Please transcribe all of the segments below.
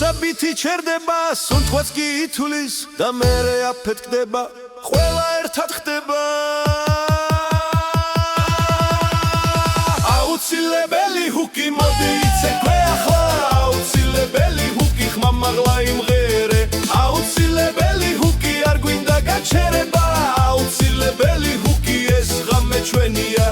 საბითი ჩერდება სუნთქვაც კი ითulis და მერე აფეთქდება ყველა ერთად ხდება აუცილებელი ჰუკი მოდი იცეკვე ახლა აუცილებელი ჰუკი ხმამაღლა იმღერე აუცილებელი ჰუკი არ გვინდა გაჩერება აუცილებელი ჰუკი ეს ღამე ჩვენია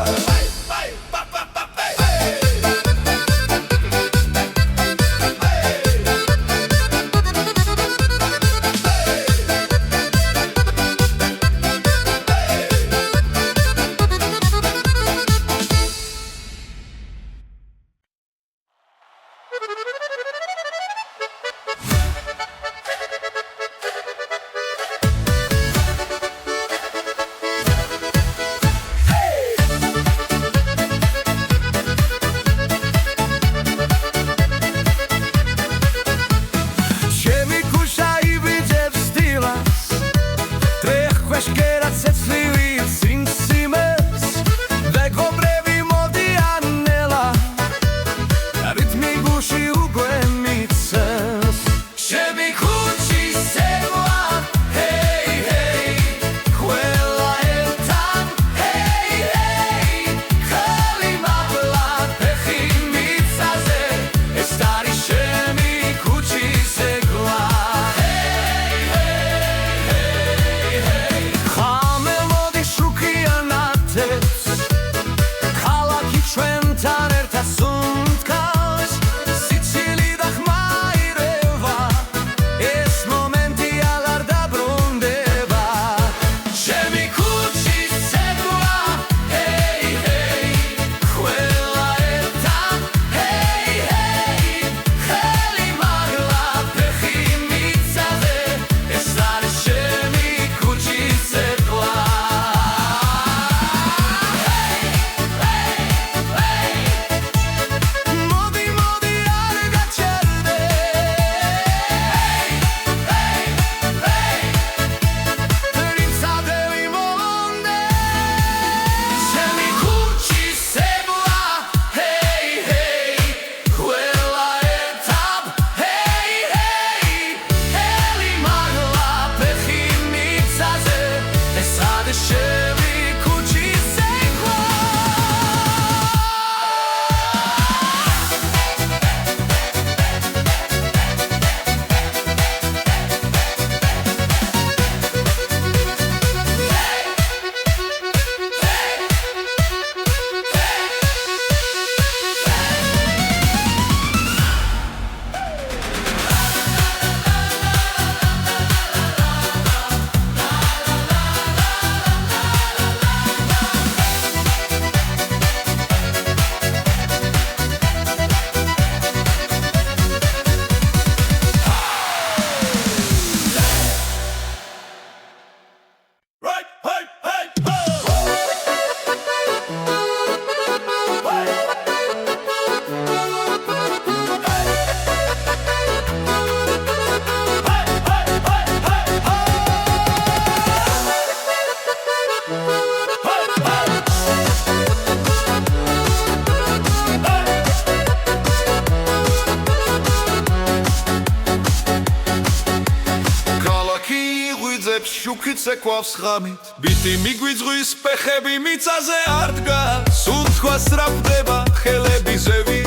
შუქიც ეკვავს ხამით ბიტი მიგვიძღვის ფეხები მიწაზე არ დგას სუნთქვა სწრაფდება ხელები ზევი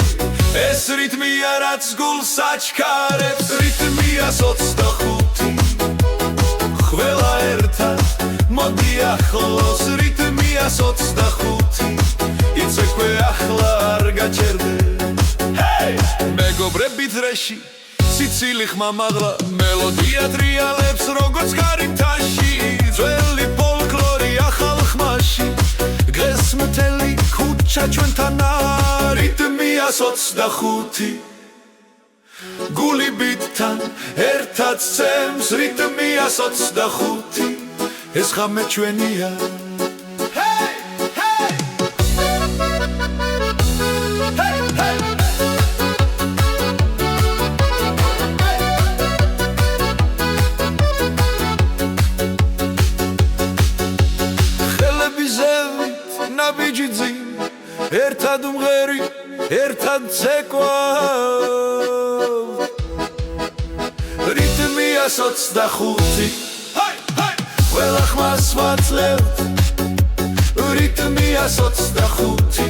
ეს რითმია რაც გულს აჩქარებს რითმია 25 ყველა ერთად მოდი ახლოს რითმია 25 იცეკვე ახლა არ გაჩერდე მეგობრები დრეში სიცილი ხმამაღლა მელოდია ტრიალებს როგორც გარითაში ძველი ფოლკლორი ახალ ხმაში დღეს მთელი ქუჩა ჩვენთან რიტმია 25 გული ბიტთან ერთად ცემს რიტმია 25 ეს ღამე ჩვენია ერთად უმღერი ერთად ცეკვა 125 ყველა ხმას ვაძლევთ რიტმი 125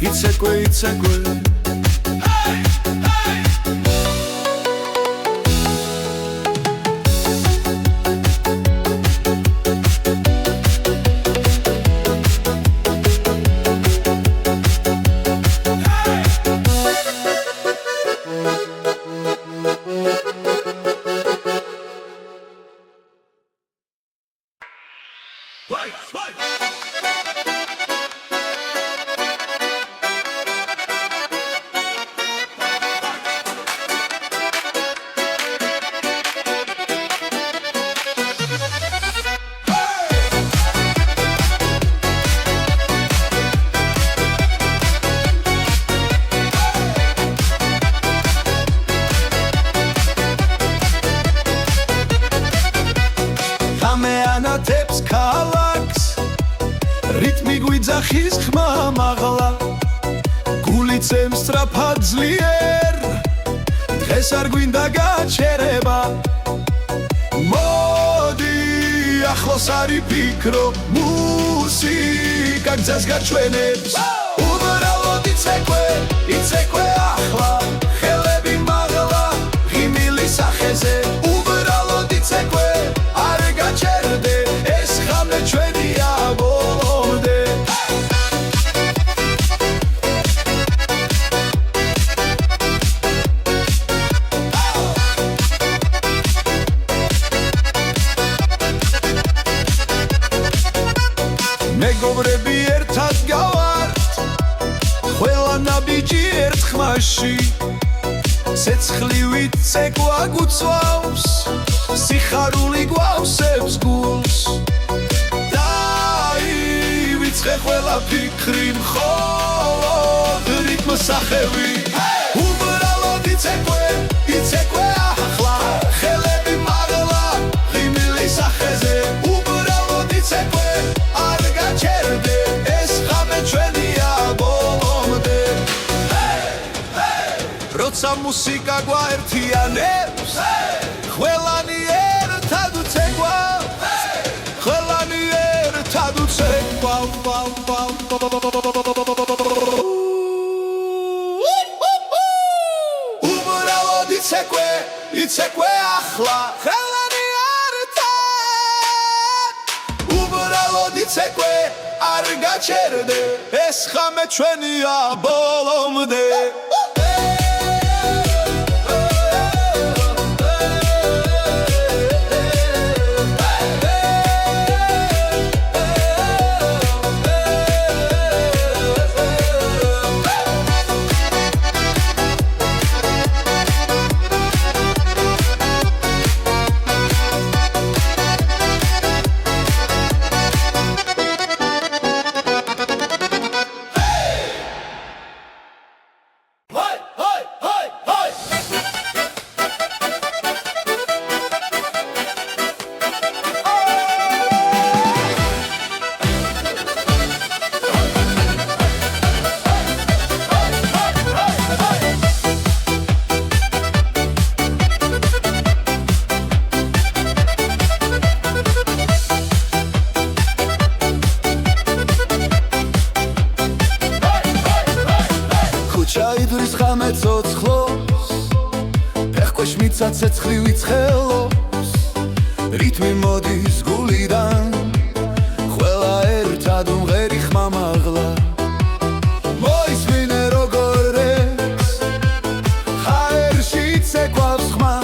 იცეკვე ამეანათებს ქალაქს რიტმი გვიძახის ხმა მაღლა გული წემს სწრაფად ძლიერ დღეს არ გვინდა გაჩერება მოდი ახლოს არი ფიქრო მუსიკა გზას გაჩვენებს უბრალოდ იცეკვე ახლა ხელები მაღლა ღიმილი სახეზე უბრალოდ იცეკვე არ გაჩერდე ეს ხამე ჩვენია ბოლომდე მეგობრები ერთად გავართ ყველა ნაბიჯი ერთ ხმაში ცეცხლივით ცეკვა გუწვავს სიხარული გვავსებს გულს დაივიწყე ყველა ფიქრი მხოლოდ რიტმს სახევი უბრალოდ იცეკვე ახლა ხელები მაღლა ღიმილი სახეზე უბრალოდ იცეკვე არ გაჩერდე ეს ხამე ჩვენია ბოლომდე როცა მუსიკა გვაერთიანებს ყველანი ერთად უცეკვა ყველანი ერთად უცეკვა უბრალოდ იცეკვე ახლა ყველანი ერთად უბრალოდ იცეკვე არ გაჩერდე ეს ხამე ჩვენია ბოლომდე ჩაიდრის ხამე ცოცხლობს ფეხქვეშ მიცა ცეცხლივით ხელობს რიტმი მოდის გულიდან ყველა ერთად უმღერი ხმა მაღლა მოისმინე როგორ ეს ჰაერში ცეკვავს ხმა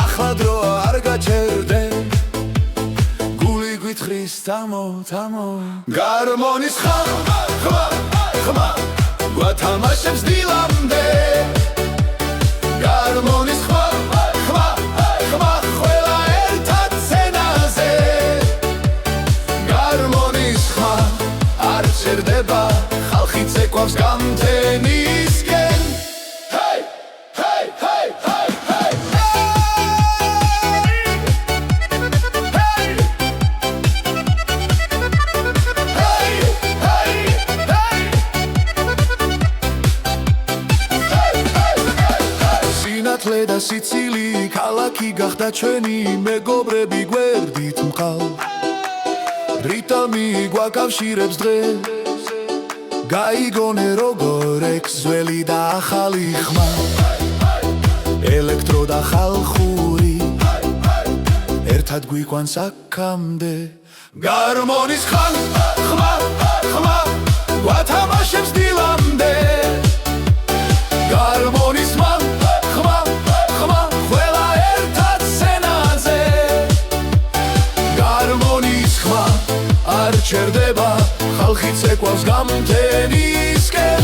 ახლა დროა არ გაჩერდე გული გვითხრის თამო გარმონის ხმა გვათამაშებს დილამდე გარმონის ხმა ყველა ერთად სცენაზე გარმონის ხმა არ ჩერდება ხალხი ცეკვავს გამთენისკენ სიცილი ქალაქი გახდა ჩვენი მეგობრები გვერდით მყავ რიტმი გვაკავშირებს დღეს გაიგონე როგორ ექს ძველი და ახალი ხმა ელექტრო და ხალხური ერთად გვიყვანს აქამდე გარმონის ხმა გვათამაშებს დილამდე გარმონის ხმა ყველა ერთად სცენაზე გარმონის ხმა არ ჩერდება ხალხი წეკვავს გამთენისკენ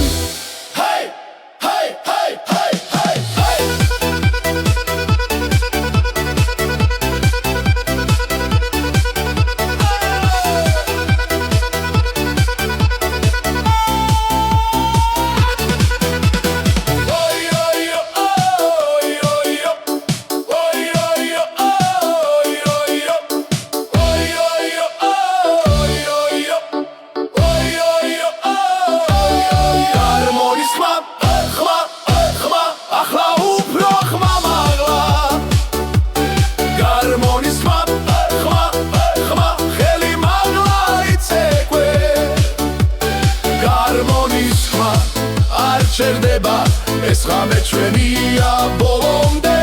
ჩერდება ეს ხამე ჩვენია ბოლომდე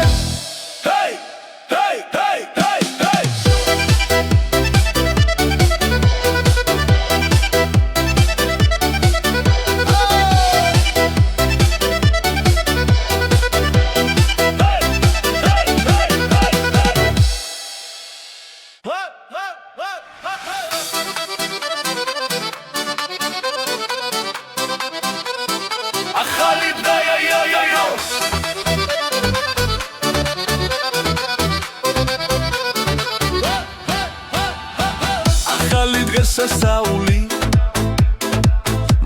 ახალი დღესასწაული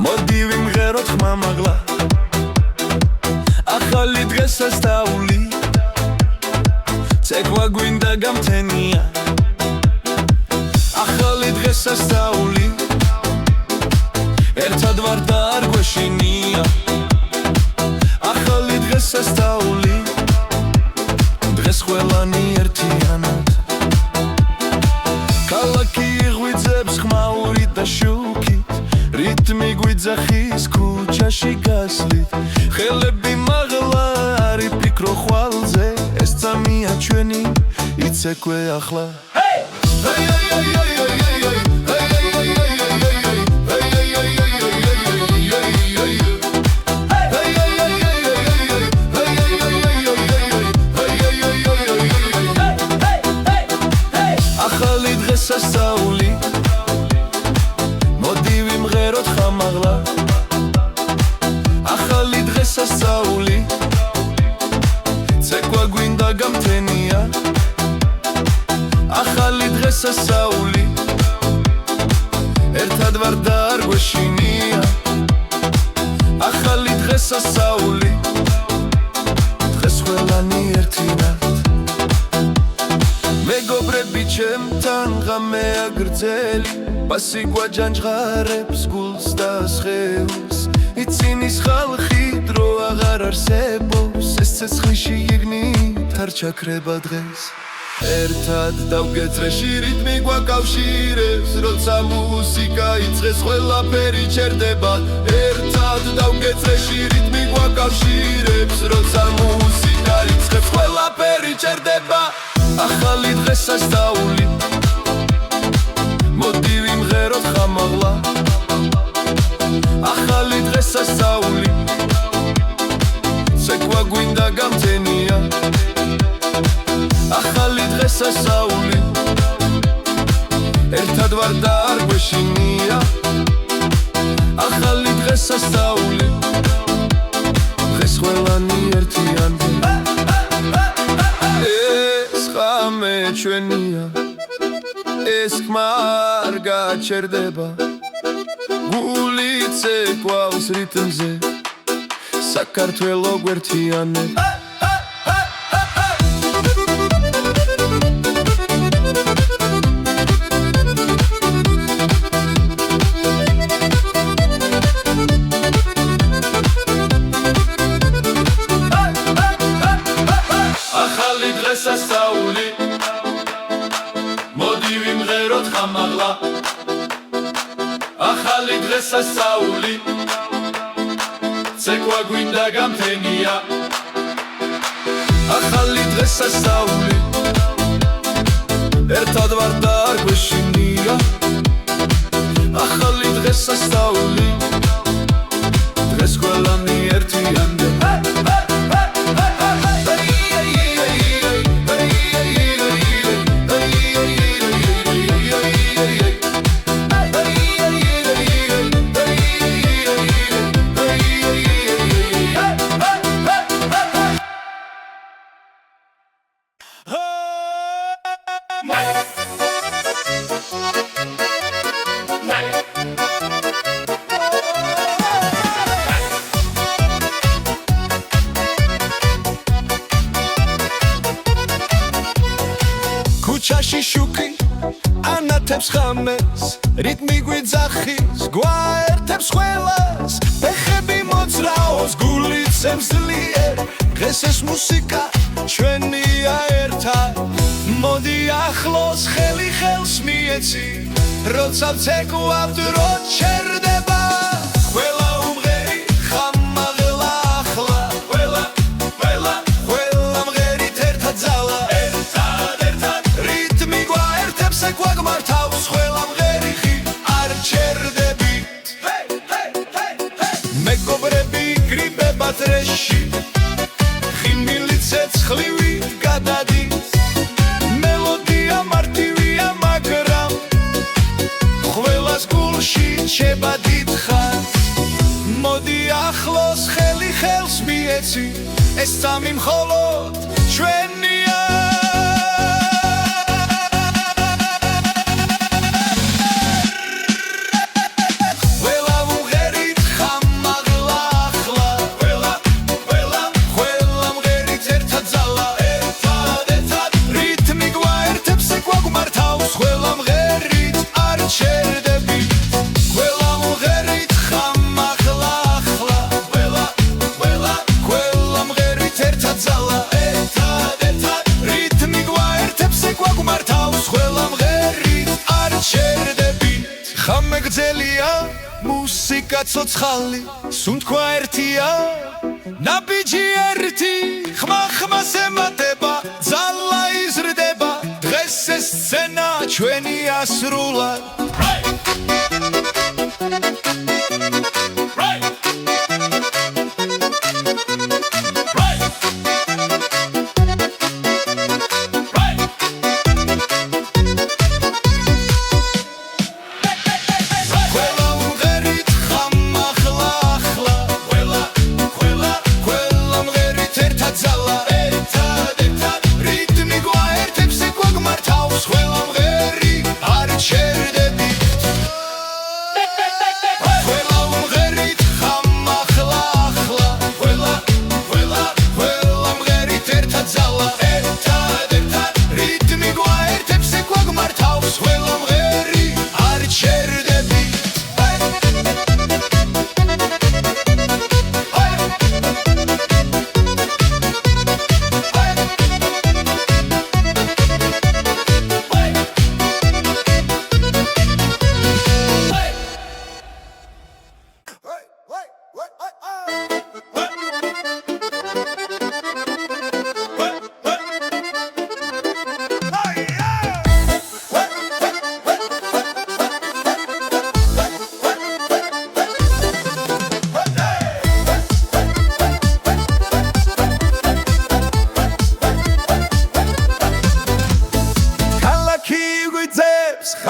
მოდი ვიმღეროთ ხმამაღლა ახალი დღესასწაული ცეკვა გვინდა გამთენია ახალი დღესასწაული ერთად ვარ და არ გვეშინია ახალი დღესასწაული დღეს ყველანი ერთიანად ქალაქი ღვიძებს ხმაურით და შუქით რიტმი გვიძახის ქუჩაში გასვლით ხელები მაღლა არ იფიქრო ხვალზე ეს წამია ჩვენი იცეკვე ახლა ახალი დღესასწაული მოდი ვიმღეროთ ხამაღლა ახალი დღესასწაული ცეკვა გვინდა გამთენია ახალი დღესასწაული ერთად ვარ და არ გვეშინია ახალი დღესასწაული დღეს ყველანი ერთინად მეგობრები ჩემთან ღამეა გრძელი პასი გვაჯანჯღარებს გულს და სხეულს იცინის ხალხი დრო აღარ არსებობს ეს ცეცხლში იგნით არ ჩაქრება დღეს ერთად დავგეწრეში რიტმი გვაკავშირებს როცა მუსიკა იწყეს ყველაფერი ჩერდება ერთად დავგეწრეში რიტმი გვაკავშირებს როცა მუსიკა იწყებს ყველაფერი ჩერდება ახალი დღესასწაული მოდი ვიმღეროთ ხამაღლა ახალი დღესასწაული ცეკვა გვინდა გამთენია ახალი დღესასწაული ერთად ვარ და არ გვეშინია ახალი დღესასწაული დღეს ყველანი ერთიანდი ხამე ჩვენია ეს ხმა არ გაჩერდება გული ცეკვავს რიტმზე საქართველო გვერთიანებ ახალი დღეს დღესასწაული მოდი ვიმღეროთ ხამაღლა ახალი დღესასწაული ცეკვა გვინდა გამთენია ახალი დღესასწაული ერთად ვარ და არ გვეშინია ახალი დღესასწაული დღეს ყველანი ერთიანდება ქუჩაში შუქი ანათებს ხამეს რიტმი გვიძახის გვაერთებს ყველას ფეხები მოძრაობს გული ცემს ძლიერ დღეს ეს მუსიკა ჩვენია ერთად მოდი ახლოს ხელი ხელს მიეცი როცა ვცეკვავთ რო ჩერდება ყველა უმღერი ხამაღლა ახლა ყველა მღერით ერთად ძალა ცეკვა გმართავს ყველა მღერი ხი არ ჩერდებით მეგობრები გრიბება დრეში ხიმილი ცეცხლივი გადადის მელოდია მარტივია მაგრამ ყველას გულში რჩება დიდხანს მოდი ახლოს ხელი ხელს მიეცი ეს სამი მხოლოდ ჩვენია მეგძელია მუსიკა ცოცხალი სუნთქვა ერთია ნაბიჯი ერთი ხმახმას ემატება ძალა იზრდება დღეს ეს სცენა ჩვენია სრულად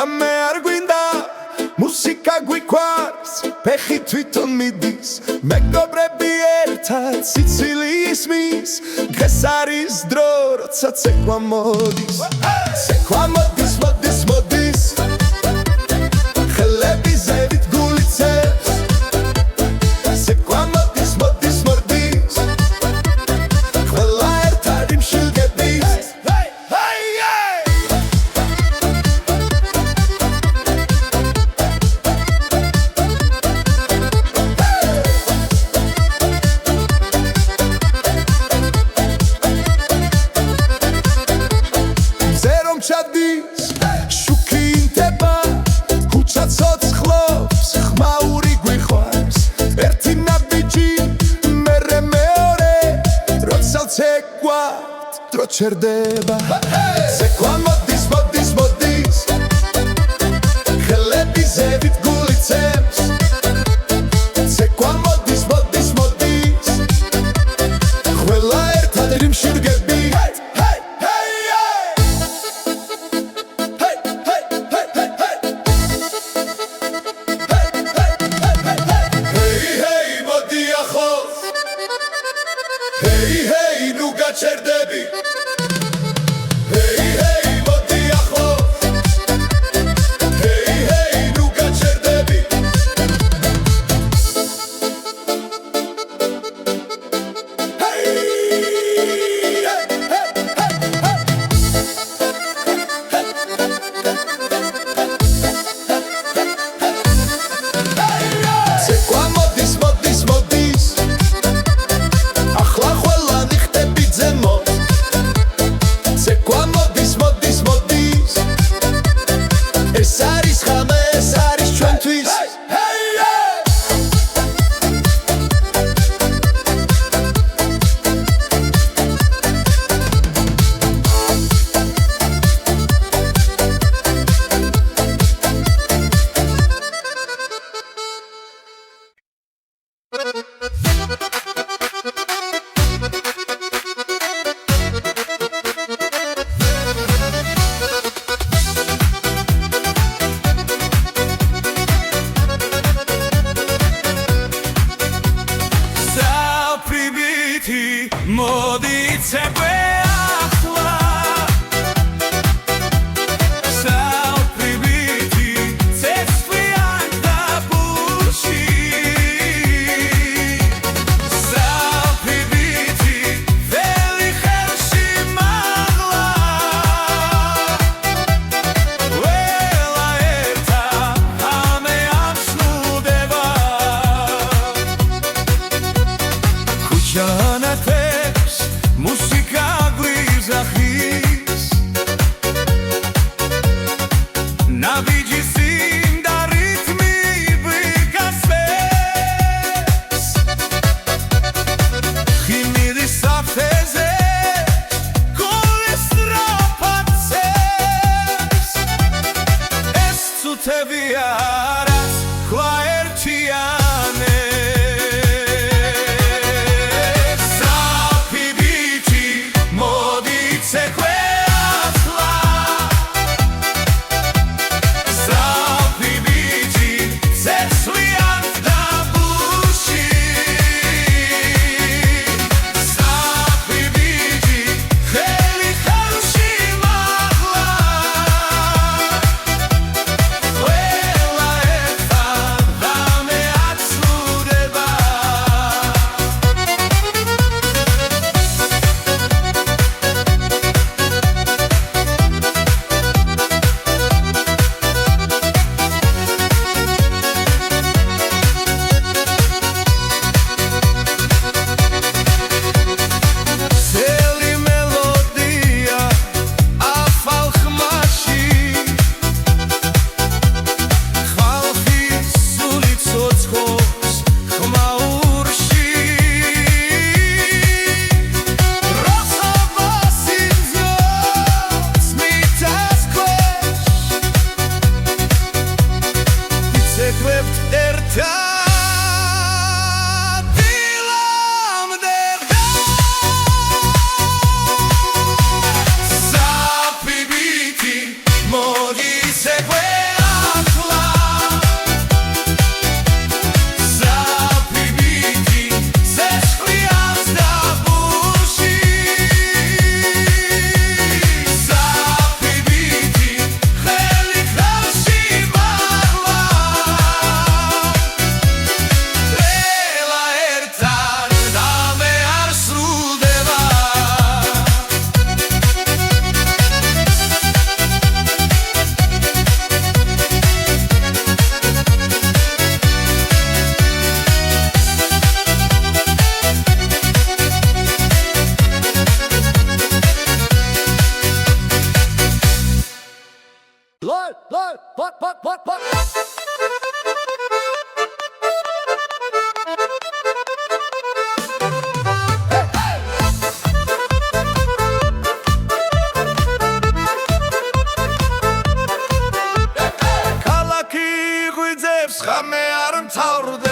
ხამე არ გვინდა მუსიკა გვიქვარს ფეხი თვითონ მიდის მეგობრები ერთად სიცილი ისმის დღეს არის დრო როცა ცეკვა მოდის ცეკვა მოდის ხელები ზევით გული ცევს ცეკვა მოდის ყველა ერთად იმშილდებით ჩერდება ცეკვა მოდის მოდის მოდის ხელები ზევით გულიცემს ცეკვა მოდის მოდის მოდის ყველა ერთად რიმში ვდგები ჩერდები ჰეი ჰეი მოდი ახლოს ჰეი ჰეი ნუ გაჩერდები ცეკვა მოდის მოდის მოდის ახლა ყველანი ხტები ზემოთ ცეკვა მოდის მოდის მოდის ეს არის ხამე ეს არის ჩვენთვის მოდი ცეკვე ახლა სალპრიბითი ცეცხლიან დაბურში სალპრიბითი ველი ხელში მაღლა ველა ერთა ამე ამსნუდება ქუჩანათე მუსიკა გვიზახის ნაბიჯი სიმდა რითმი ვიგასვეს ხიმირი საფეზე გულისტრაფაცეს ეს ცუთები არას ხვა ერთიანე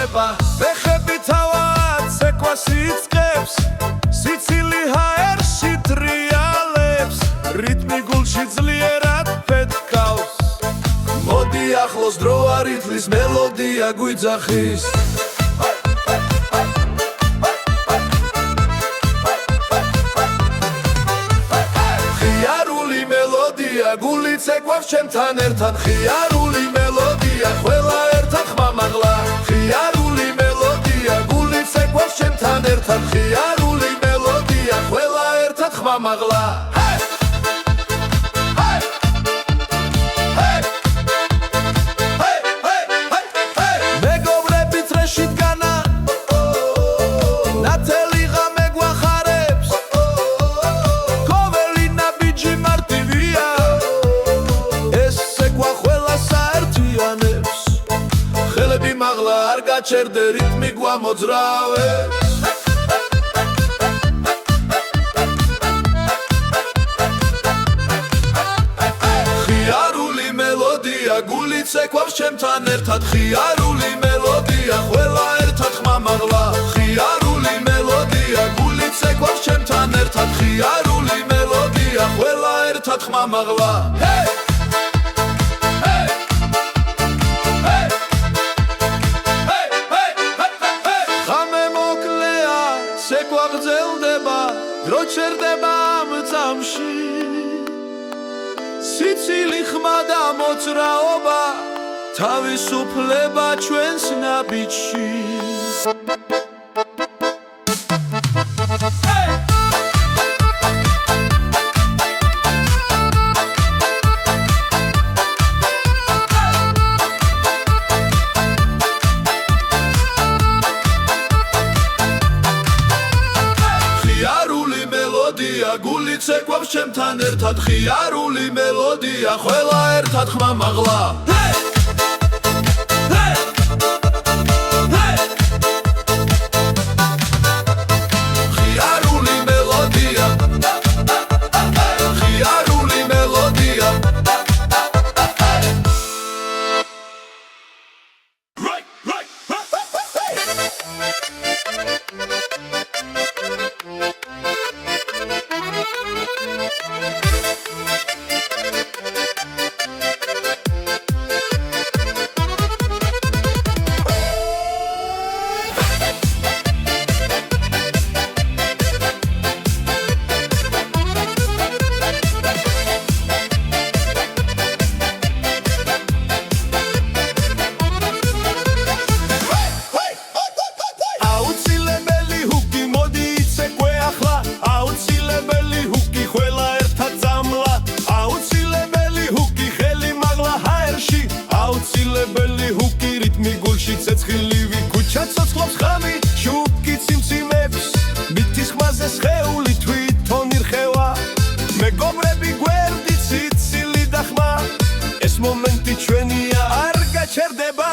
ხდება ფეხები თავად ცეკვას იწყებს სიცილი ჰაერში ტრიალებს რიტმი გულში ძლიერად ფეთქავს მოდი ახლოს დრო არითმის მელოდია გვიძახის ხიარული მელოდია გული ცეკვავს ჩემთან ერთად ხიარული მელოდია ყველა ერთად ხმამაღლა ხიარული მელოდია გული ცეკვავს ჩემთან ერთად ხიარული მელოდია ყველა ერთად ხმამაღლა მეგობრები წრეში დგანა ნათელი ღამე გვახარებს ყოველი ნაბიჯი მარტივია ეს ცეკვა ყველას აერთიანებს ხელები მაღლა არ გაჩერდე რიტმი გვამოძრავებს ხიარული მელოდია გული ცეკვავს ჩემთან ერთად ხიარული მელოდია ყველა ერთად ხმამაღლა ხიარული მელოდია გული ცეკვავს ჩემთან ერთად ხიარული მელოდია ყველა ერთად ხმამაღლა ღამე მოკლეა ცეკვა გრძელდება დრო ჩერდება ამ წამში სიცილი ხმა და მოძრაობა თავისუფლება ჩვენს ნაბიჯში ხიარული მელოდია გული ცეკვავს ჩემთან ერთად ხიარული მელოდია ყველა ერთად ხმამაღლა ხიარული მელოდია ხიარული მელოდია აუცილებელი ჰუკი მოდი იცეკვე ახლა აუცილებელი ჰუკი ყველა ერთად წამლა აუცილებელი ჰუკი ხელი მაღლა ჰაერში აუცილებელი ჰუკი რიტმი გულში ცეცხლივი ქუჩა ცოცხლობს ხამი შუქი ციმციმებს მითის ხმაზე სხეული თვითონ ირხევა მეგობრები გვერდი ციცილი და ხმა ეს მომენტი ჩვენია არ გაჩერდება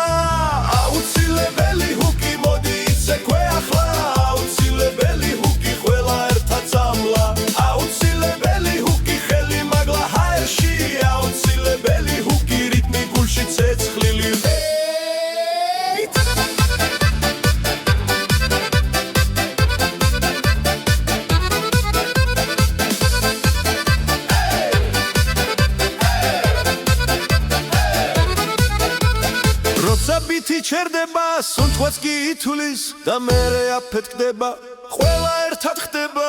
აუცილებელი ჰუკი მოდი იცეკვე ახლა აუცილებელი ჰუკი ყველა ერთად წამლა აუცილებელი ჰუკი ხელი მაღლა ჰაერში აუცილებელი ჰუკი რიტმი გულში ცეცხლილი როცა ბითი ჩერდება სუნთქვაც კი ითulis და მერე აფეთქდება ყველა ერთად ხდება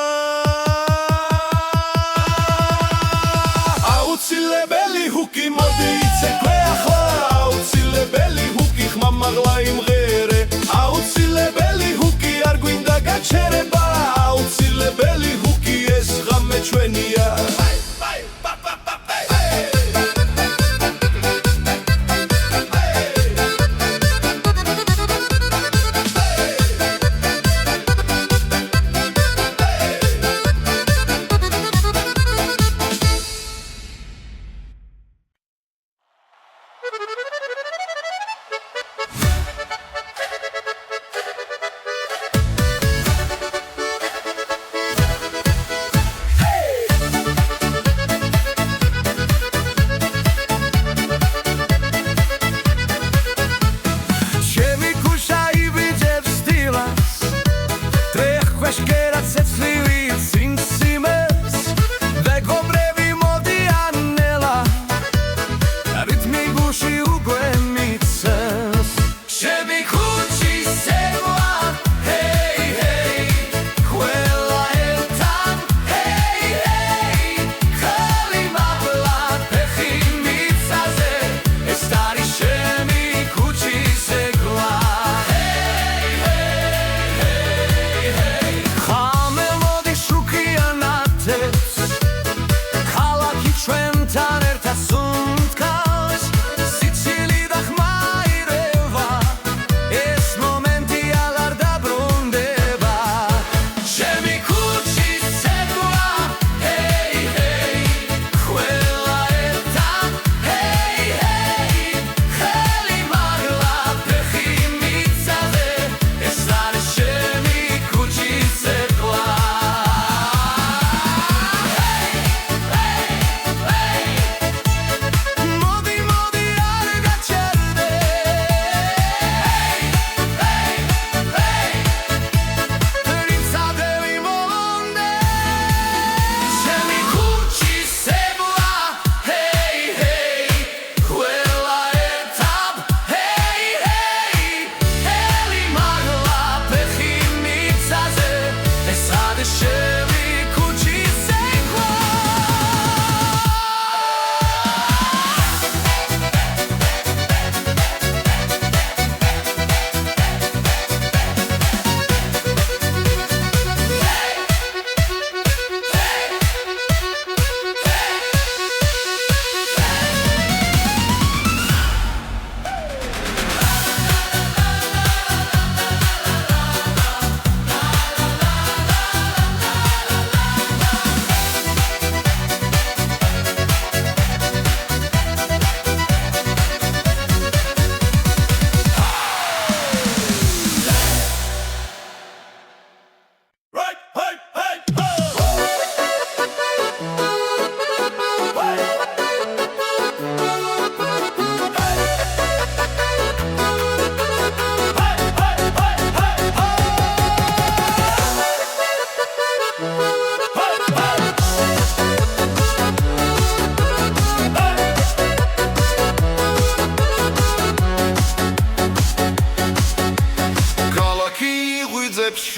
აუცილებელი ჰუკი მოდი იცეკვე ახლა აუცილებელი ჰუკი ხმამაღლა იმღერე აუცილებელი ჰუკი არ გვინდა გაჩერება აუცილებელი ჰუკი ეს ღამე ჩვენია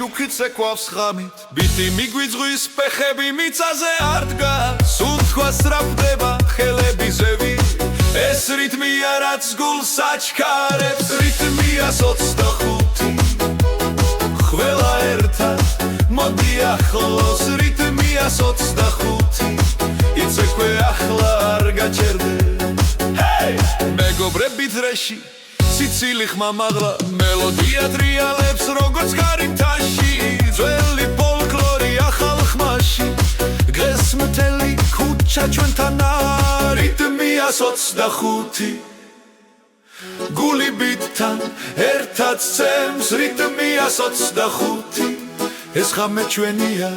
შუქიც ეკვავს ხამით ბიტი მიგვიძღვის ფეხები მიწაზე არ დგას სუნთქვა სწრაფდება ხელები ზევი ეს რითმია რაც გულს აჩქარებს რითმია 25 ყველა ერთად მოდი ახლოს რითმია 25 იცეკვე ახლა არ გაჩერდე მეგობრები დრეში სიცილი ხმამაღლა მელოდია ტრიალებს როგორც გარითაში ძველი ფოლკლორი ახალ ხმაში დღეს მთელი ქუჩა ჩვენთან რიტმია 25 გული ბიტთან ერთად ცემს რიტმია 25 ეს ხამე ჩვენია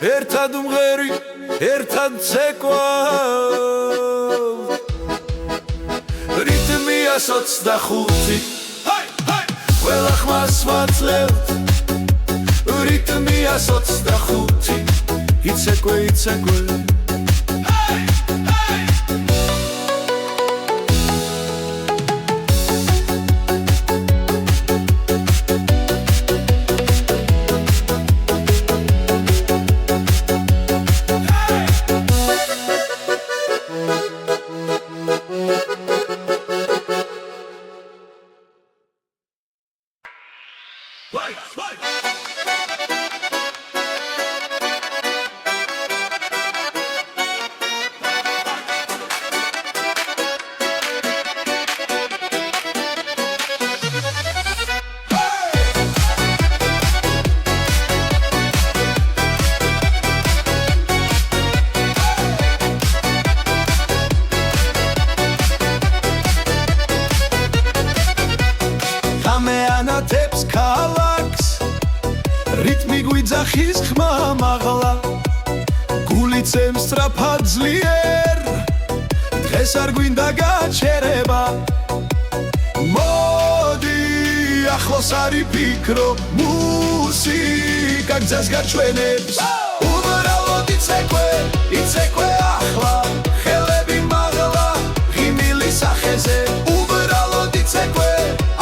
ერთად მღერი, ერთად ცეკვა რიტმია 25 ყველა ხმას ვაძლევთ რიტმია 25 იცეკვე ანათებს ქალაქს რიტმი გვიძახის ხმამაღლა გული ცემს სწრაფად ძლიერ დღეს არ გვინდა გაჩერება მოდი ახლოს არი ფიქრო მუსიკა გზას გაჩვენებს უბრალოდ იცეკვე ახლა ხელები მაღლა ღიმილი სახეზე უბრალოდ იცეკვე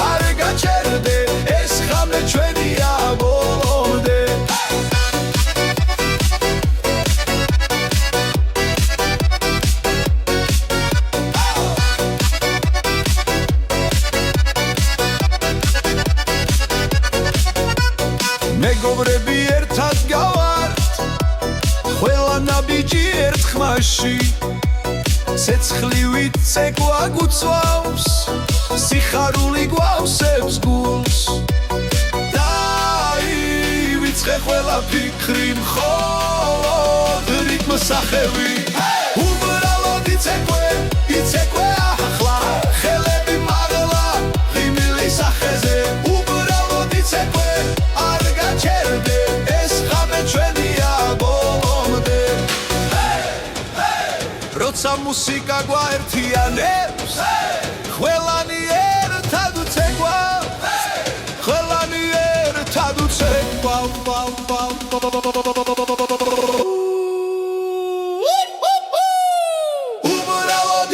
არ გაჩერდე ეს ხამე ჩვენია ბოლომდე მეგობრები ერთად გავართ ყველა ნაბიჯი ერთ ხმაში ცეცხლივით ცეკვა გუცვავს სიხარული გვავსებს გულს დაივიწყე ყველა ფიქრი მხოლოდ რიტმს სახევი უბრალოდ იცეკვე ახლა ხელები მაღლა ღიმილი სახეზე უბრალოდ იცეკვე არ გაჩერდე ეს ხამე ჩვენია ბოლომდე როცა მუსიკა გვაერთიანებს ყველანი ერთად უცეკვა ყველანი ერთად უცეკვა უბრალოდ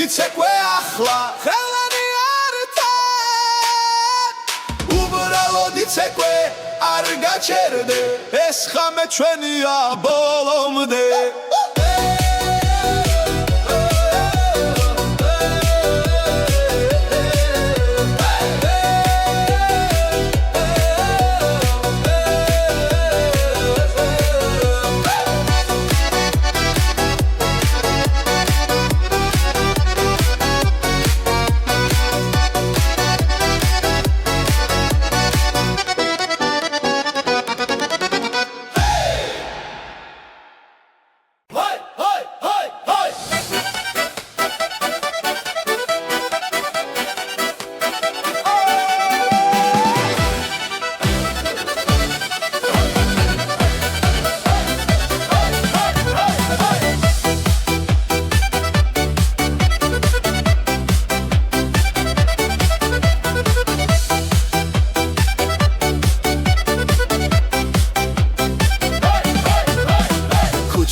იცეკვე ახლა ყველანი ერთად უბრალოდ იცეკვე არ გაჩერდე ეს ხამე ჩვენია ბოლომდე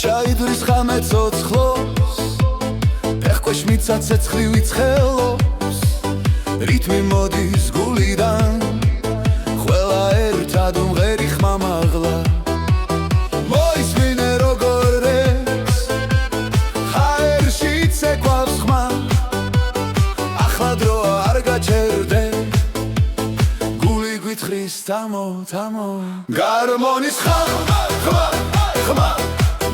ჩაიდრის ხამე ცოცხლოს ფეხქვეშ მიცა ცეცხლი ვიცხელოს რითმი მოდის გულიდან ყველა ერთად უმღერი ხმამაღლა მოისმინე როგორ რევს ჰაერში ცეკვავს ხმა ახლა დროა არ გაჩერდე გული გვითხრის თამო თამო გარმონის ხმა ხმა ხმა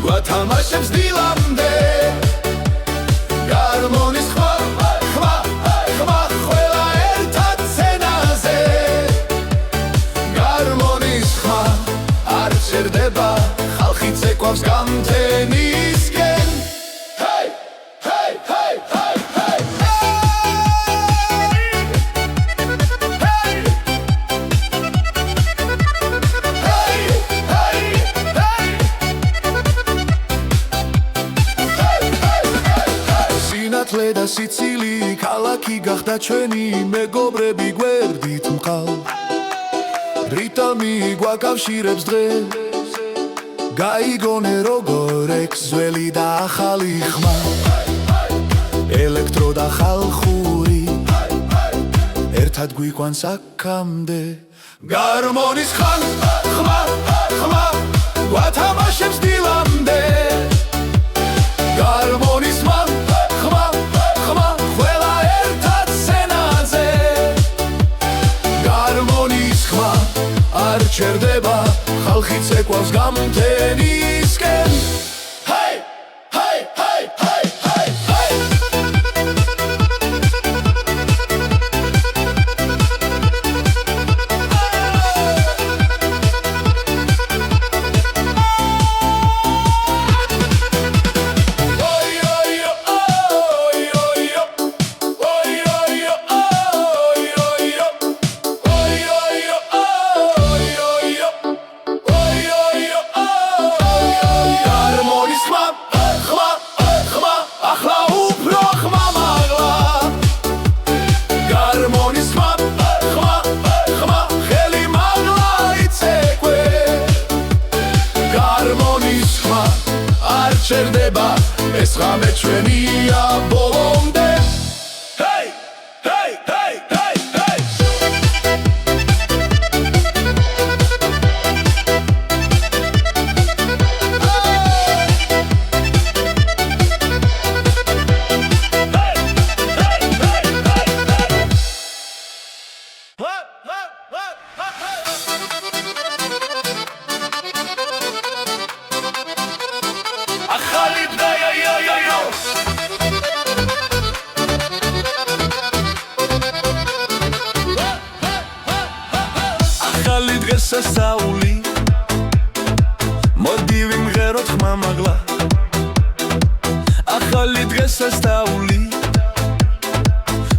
გვათამაშებს დილამდე გარმონის ხმა ხმა ხმა ყველა ერთად სცენაზე გარმონის ხმა არ ჩერდება ხალხი ცეკვავს გამთენისკენ ჰეი ჰეი ჰეი ჰეი სინათლე და სიცილი ქალაქი გახდა ჩვენი მეგობრები გვერდით მყავ რიტმი გვაკავშირებს დღეს გაიგონე როგორ ექს ძველი და ახალი ხმა ელექტრო და ხალხური ერთად გვიყვანს აქამდე გარმონის ხმა ხმა ხმა გვათამაშებს დილამდე გარმონის ხმა ხმა ხმა ყველა ერთად სცენაზე გარმონის ხმა არ ჩერდება ხალხი ცეკვავს გამთენისკენ ჰეი ჰეი ჰეი ჰეი ჰეი ჩერდება ეს ღამე ჩვენია ბოლომდე ჰეი ჰეი ჰეი ჰეი ჰეი ახალი დღე ახალი დღესასწაული მოდი ვიმღეროთ ხმამაღლა ახალი დღესასწაული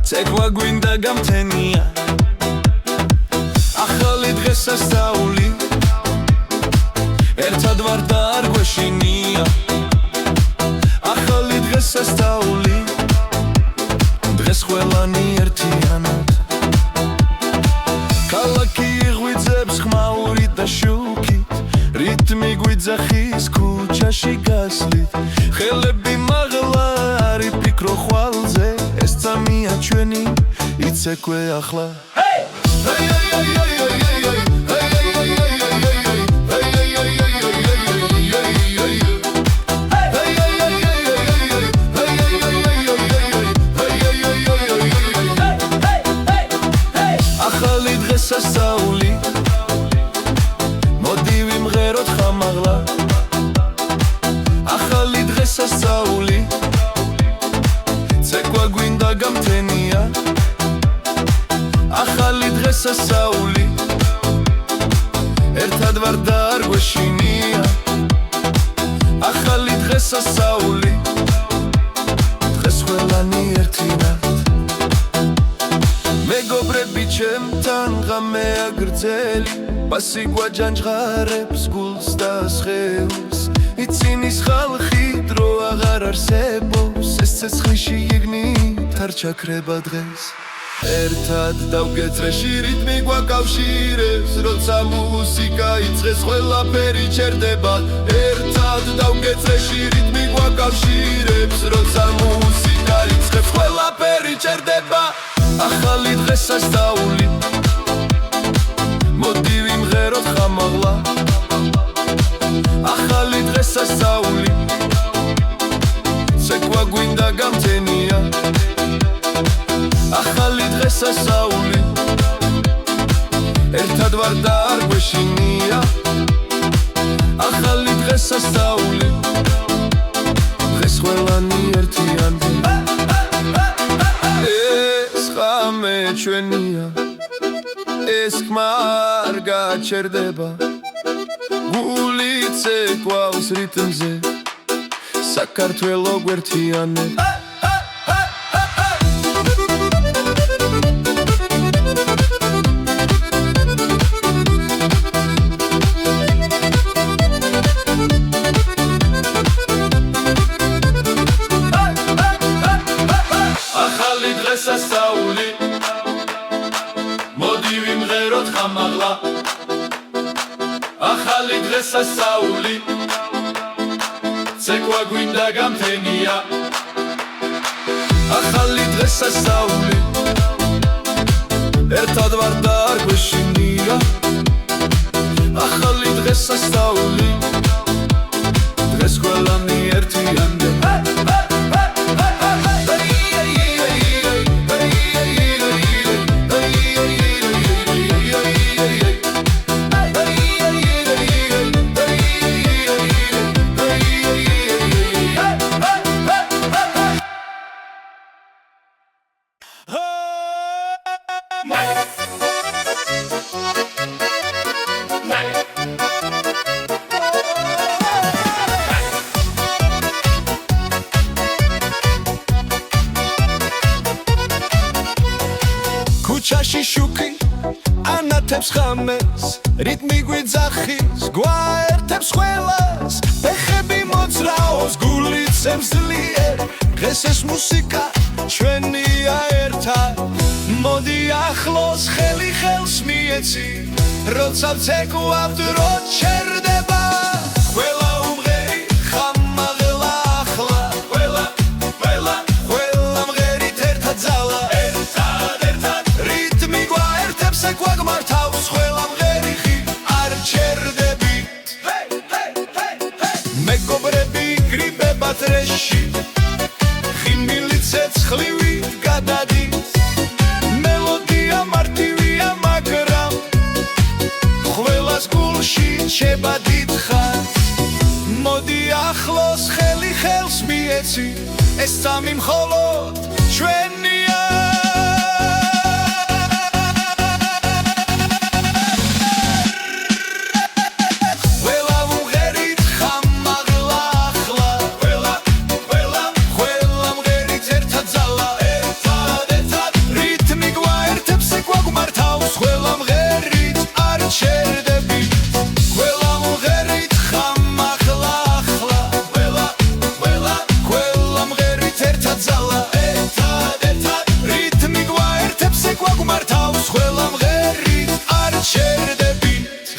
ცეკვა გვინდა გამთენია ახალი დღესასწაული ერთად ვარ და არ გვეშინია ახალი დღესასწაული დღეს ყველანი ერთიანად ქალაქი ღვიძებს ხმაურით და შუქით რიტმი გვიძახის ქუჩაში გასვლით ხელები მაღლა არ იფიქრო ხვალზე ეს წამია ჩვენი იცეკვე ახლა ჰეი ჰეი ჰეი ჰეი ჰეი სასწაული მოდი ვიმღეროთ ხამაღლა ახალი დღესასწაული ცეკვა გვინდა გამთენია ახალი დღესასწაული ერთად ვარ და არ გვეშინია ახალი დღესასწაული დღეს ყველანი ერთინად მეგობრები ჩემთან ღამე აგრძელი პასი გვაჯანჯღარებს გულს და სხეულს იცინის ხალხი დრო აღარ არსებობს ეს ცეცხლში იგნით არ ჩაქრება დღეს ერთად დავგეწრეში რიტმი გვაკავშირებს როცა მუსიკა იწყეს ყველაფერი ჩერდება ერთად ერთად დავგეწეში რიტმი გვაკავშირებს როცა მუსიკა იწყებს ყველაფერი ჭერდება ახალი დღესასწაული მოდი ვიმღეროთ ხამაღლა ახალი დღესასწაული ცეკვა გვინდა გამთენია ახალი დღესასწაული ერთად ვარ და არ გვეშინია ახალი დღესასწაული დღეს ყველანი ერთიანია ეს ღამე ჩვენია ეს ხმა არ გაჩერდება გული ცეკვავს რიტმზე საქართველო გვერთიანებს დღესასწაული მოდი ვიმღეროთ ხამაღლა ახალი დღესასწაული ცეკვა გვინდა გამთენია ახალი დღესასწაული ერთად ვარ და არ გვეშინია ახალი დღესასწაული დღეს ყველანი ერთიანია ქუჩაში შუქი ანათებს ხამეს რიტმი გვიძახის გვაერთებს ყველას ფეხები მოძრაობს გული ცემს ძლიერ დღეს ეს მუსიკა ჩვენია ერთად მოდი ახლოს ხელი ხელს მიეცი როცა ვცეკვავთ რო ჩერდება ყველა უმღერი ხამაღლა ახლა ყველა მღერით ერთად ძალა ცეკვა გმართავს ყველა მღერი ხი არ ჩერდებით მეგობრები გრიბება დრეში ხიმილი ცეცხლივით გადადის მელოდია მარტივია მაგრამ ყველას გულში რჩება დიდხანს მოდი ახლოს ხელი ხელს მიეცი ეს სამი მხოლოდ ჩვენია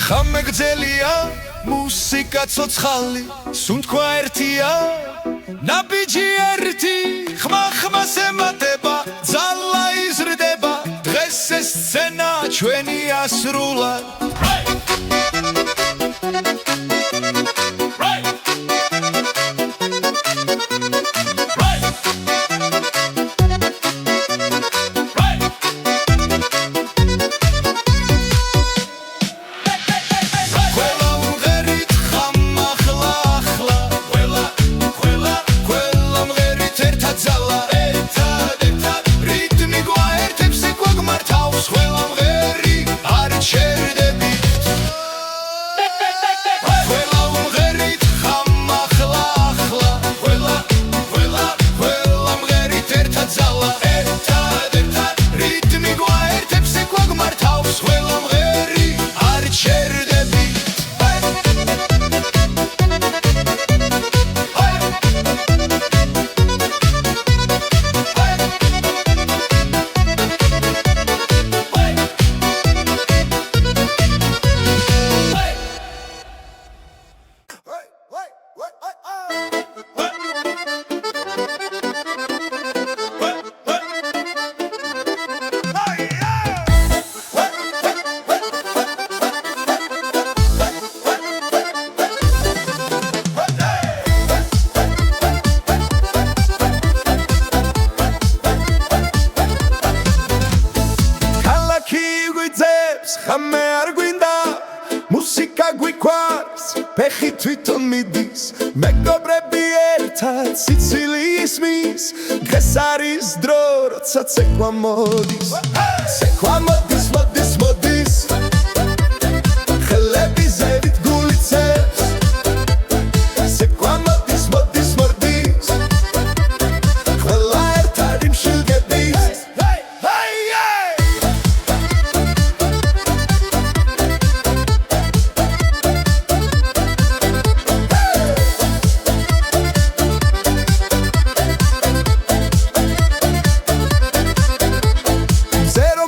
ხამეგძელია მუსიკა ცოცხალი სუნთქვა ერთია ნაბიჯი ერთი ხმას ემატება ძალა იზრდება დღეს ეს სცენა ჩვენია სრულად ფეხი თვითონ მიდის მეგობრები ერთად სიცილის მის დღეს არის დრო როცა ცეკვა მოდის ცეკვა მოდის მოდის მოდის ხელები ზევით გულიცებს ცეკვა მოდის მოდის მოდის ყველა ერთად იმშილგების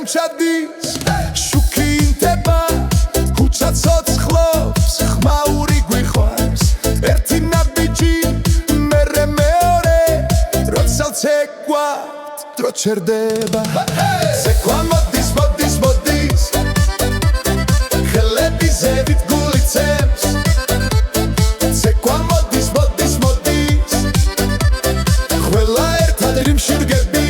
ჩადის შუქი ინთება ქუჩა ცოცხლობს ხმაური გვიხვარს ერთი ნაბიჯი მერე მეორე როცა ცეკვა დრო ჩერდება ცეკვა მოდის მოდის მოდის ხელები ზევით გულიცებს ცეკვა მოდის მოდის მოდის ყველა ერთად იმშირგები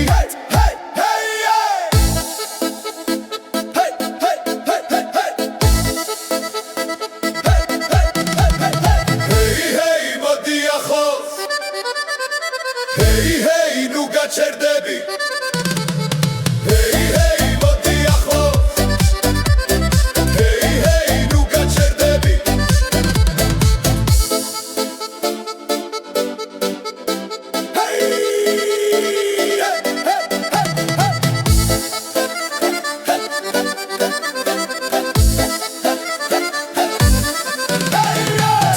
Hey hey nu gaçerdები Hey hey მოდი ახლოს Hey hey nu gaçerdები Hey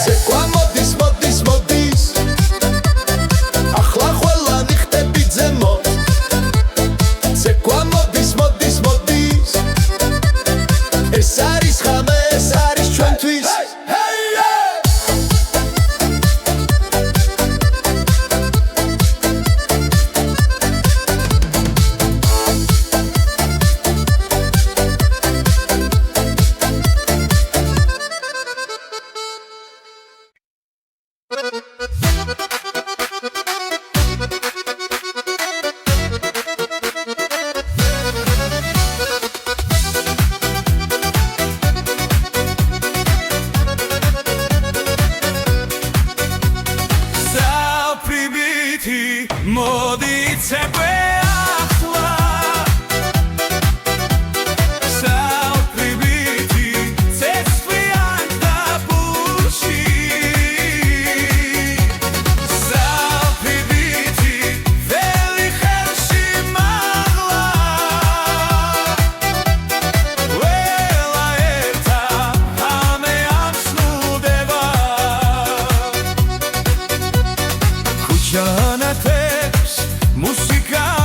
ცეკვა მოდის მოდის მოდის ახლა ყველა ნიხტები ძემო ცეკვა მოდის მოდის მოდის ეს არის ხამე ეს არის ჩვენთვის მოდი ცეკვე ახლა საუბრობითი ცეცხლიან დაბურში საუბრობითი ველი ხელში მაღლა ველა ერთა ამე ამსნუდება ქუჩა მუსიკა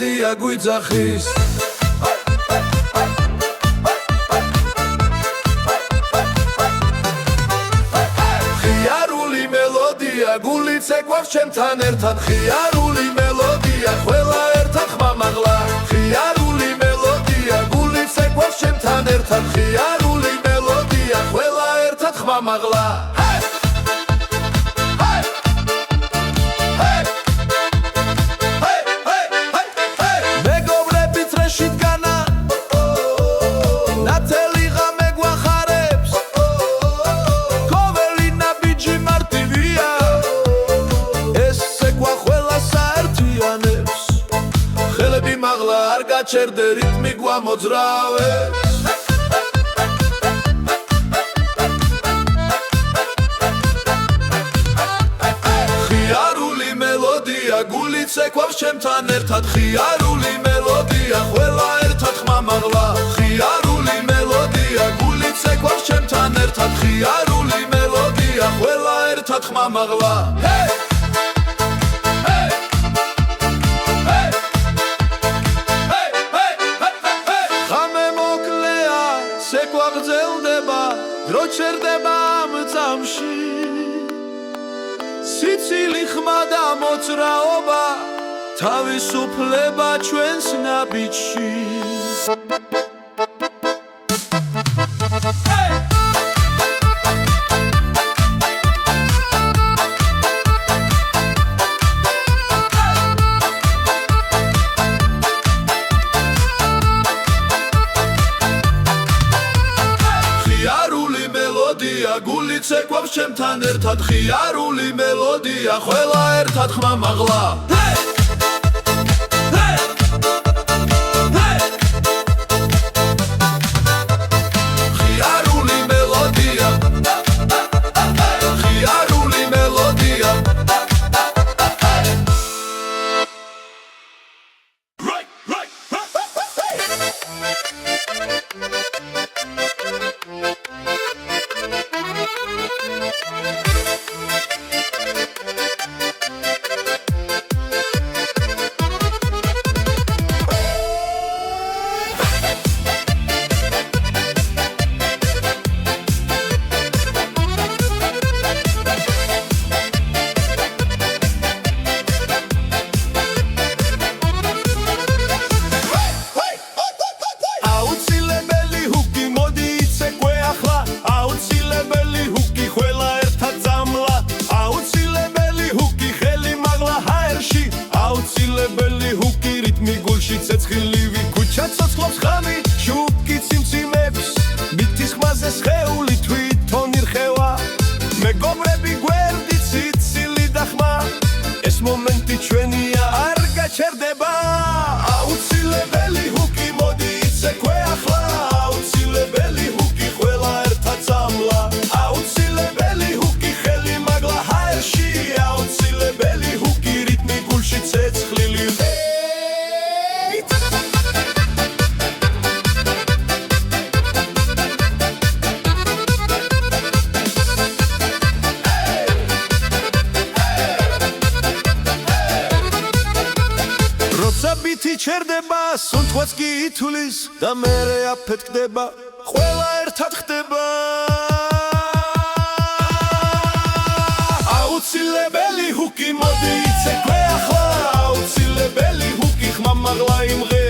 მელოდია გვიძახის ხიარული მელოდია გულიც ეკვავს ჩემთან ერთად ხიარული მელოდია ყველა ერთად ხმამაღლა ხიარული მელოდია გულიც ეკვავს ჩემთან ერთად ხიარული მელოდია ყველა ერთად ხმამაღლა არ გაჩერდე რიტმი გვამოძრავებს ხიარული მელოდია გულიც ეკვავს ჩემთან ერთად ხიარული მელოდია ყველა ერთად ხმამაღლა ხიარული მელოდია გულიც ეკვავს ჩემთან ერთად ხიარული მელოდია ყველა ერთად ხმამაღლა დრო ჩერდება ამ წამში სიცილი ხმა და მოძრაობა თავისუფლება ჩვენს ნაბიჯში გულიც ეკვავს ჩემთან ერთად ხიარული მელოდია ყველა ერთად ხმამაღლა ხიარული მელოდია ხიარული მელოდია ცეცხლივი ქუჩა ცოცხლობს ხამი შუქი ციმციმებს მითის ხმაზე სხეული თვითონ ირხევა მეგობრები გვერდით სიცილი და ხმა ეს მომენტი ჩვენია არ გაჩერდება აუცილებელი ჰუკი მოდი იცეკვე ახლა აუცილებელი ჰუკი ყველა ერთად წამლა აუცილებელი ჰუკი ხელი მაგლა ჰაერში აუცილებელი ჰუკი რიტმი გულში ცეცხლილი ბითი ჩერდება სუნთქვაც კი ითulis და მერე აფეთქდება ყველა ერთად ხდება აუცილებელი ჰუკი მოდი იცეკვე ახლა აუცილებელი ჰუკი ხმამაღლა იმღე